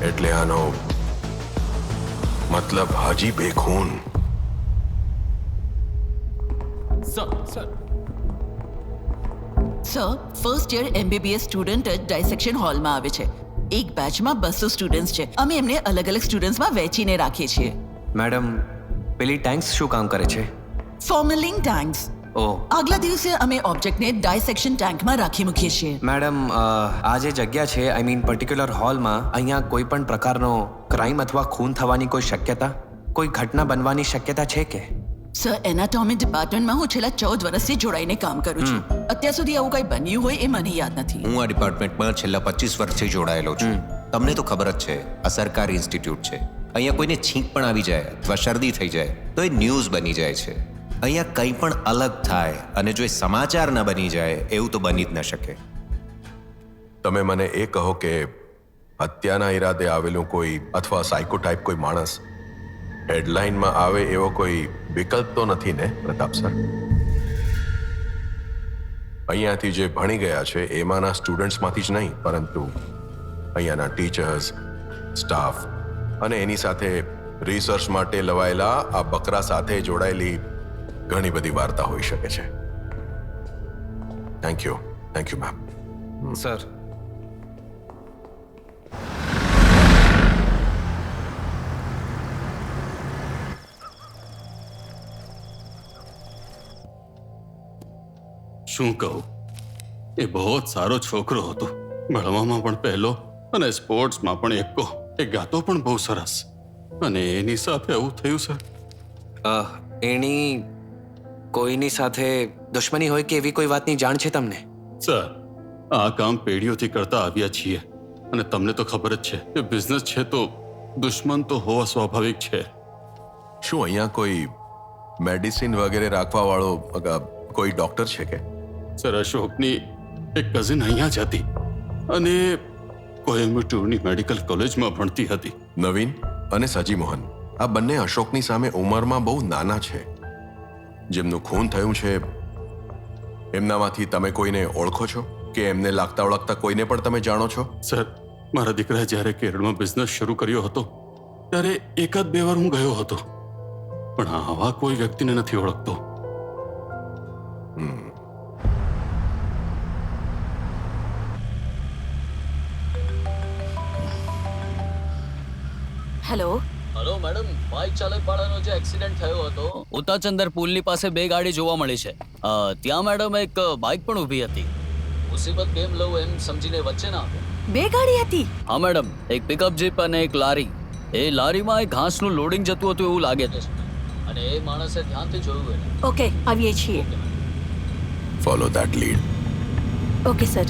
એટલે આનો મતલબ હાજી બેખૂન. Sir first year MBBS student જ ડાયસેક્શન હોલમાં આવે છે. એક બેચમાં 200 સ્ટુડન્ટ્સ છે. અમે એમને અલગ અલગ સ્ટુડન્ટ્સમાં વહેંચીને રાખીએ છીએ. મેડમ પેલી ટેન્ક્સ શું કામ કરે છે? Formalin tanks. ઓહ આગલા દિવસે અમે ઓબ્જેક્ટને ડાયસેક્શન ટેન્કમાં રાખી મૂકીએ છીએ. મેડમ આ જે જગ્યા છે આઈ મીન પર્ટિક્યુલર હોલમાં અહીંયા કોઈ પણ પ્રકારનો ક્રાઇમ અથવા ખૂન થવાની કોઈ શક્યતા, કોઈ ઘટના બનવાની શક્યતા છે કે? સર, એનાટોમી ડિપાર્ટમેન્ટમાં હું છેલ્લા 14 વર્ષથી જોડાઈને કામ કરું છું. અત્યાર સુધી આવું કંઈ બન્યું હોય એ મને યાદ નથી. હું આ ડિપાર્ટમેન્ટમાં છેલ્લા 25 વર્ષથી જોડાયેલો છું. તમને તો ખબર જ છે, આ સરકારી ઇન્સ્ટિટ્યૂટ છે. અહીંયા કોઈને છીંક પણ આવી જાય અથવા શરદી થઈ જાય તો એ ન્યૂઝ બની જાય છે. અહીંયા કંઈ પણ અલગ થાય અને જો એ સમાચાર ન બની જાય એવું તો બની જ ન શકે. તમે મને એ કહો કે હત્યાના ઈરાદે આવેલું કોઈ અથવા સાયકોટાઇપ કોઈ માણસ હેડલાઇનમાં આવે એવો કોઈ વિકલ્પ તો નથી ને પ્રતાપ સર? અહીંયાથી જે ભણી ગયા છે એમાંના સ્ટુડન્ટ્સમાંથી જ નહીં, પરંતુ અહીંયાના ટીચર્સ, સ્ટાફ અને એની સાથે રિસર્ચ માટે લવાયેલા આ બકરા સાથે જોડાયેલી ઘણી બધી વાર્તા હોઈ શકે છે. Thank you ma'am. સર શું કહું, એ બહુ જ સારો છોકરો હતો. ભણવામાં પણ પહેલો અને સ્પોર્ટ્સમાં પણ એકો. એ ગાતો પણ બહુ સરસ. અને એની સાથે આવું થયું સર. એની કોઈની સાથે દુશ્મની હોય કે એવી કોઈ વાતની જાણ છે તમને? સર, આ કામ પેઢીઓથી કરતા આવ્યા છીએ અને તમને તો ખબર જ છે કે બિઝનેસ છે તો દુશ્મન તો હોવા સ્વાભાવિક છે. શું અહીંયા કોઈ મેડિસિન વગેરે રાખવા વાળો કોઈ ડોક્ટર છે કે? સર, અશોકની એક કઝિન અહીંયા જ હતી અને કોયમ્બટુરની મેડિકલ કોલેજમાં ભણતી હતી. નવીન અને સજી મોહન આ બંને અશોકની સામે ઉંમરમાં બહુ નાના છે. જેમનું ખૂન થયું છે એમનામાંથી તમે કોઈને ઓળખો છો કે એમને લાગતા ઓળખતા કોઈને પણ તમે જાણો છો? સર, મારા દીકરાએ જ્યારે કેરળમાં બિઝનેસ શરૂ કર્યો હતો ત્યારે 1-2 વાર હું ગયો હતો, પણ આવા કોઈ વ્યક્તિને નથી ઓળખતો. હેલો મેડમ, બાઇક ચાલક વાળાનો જે એક્સિડન્ટ થયો હતો ઉતાચંદર પુલની પાસે 2 ગાડી જોવા મળી છે. ત્યાં મેડમ એક બાઇક પણ ઊભી હતી. મુસીબત કેમ લઉં એમ સમજીને વચ્ચે ના આવ્યો. 2 ગાડી હતી? હા મેડમ, એક પિકઅપ જીપ અને એક લારી. એ લારીમાં એક ઘાસનું લોડિંગ જતું હતું એવું લાગે છે અને એ માણસે ધ્યાનથી જોયું એને. ઓકે, આવીએ છીએ. Follow that lead. Okay sir.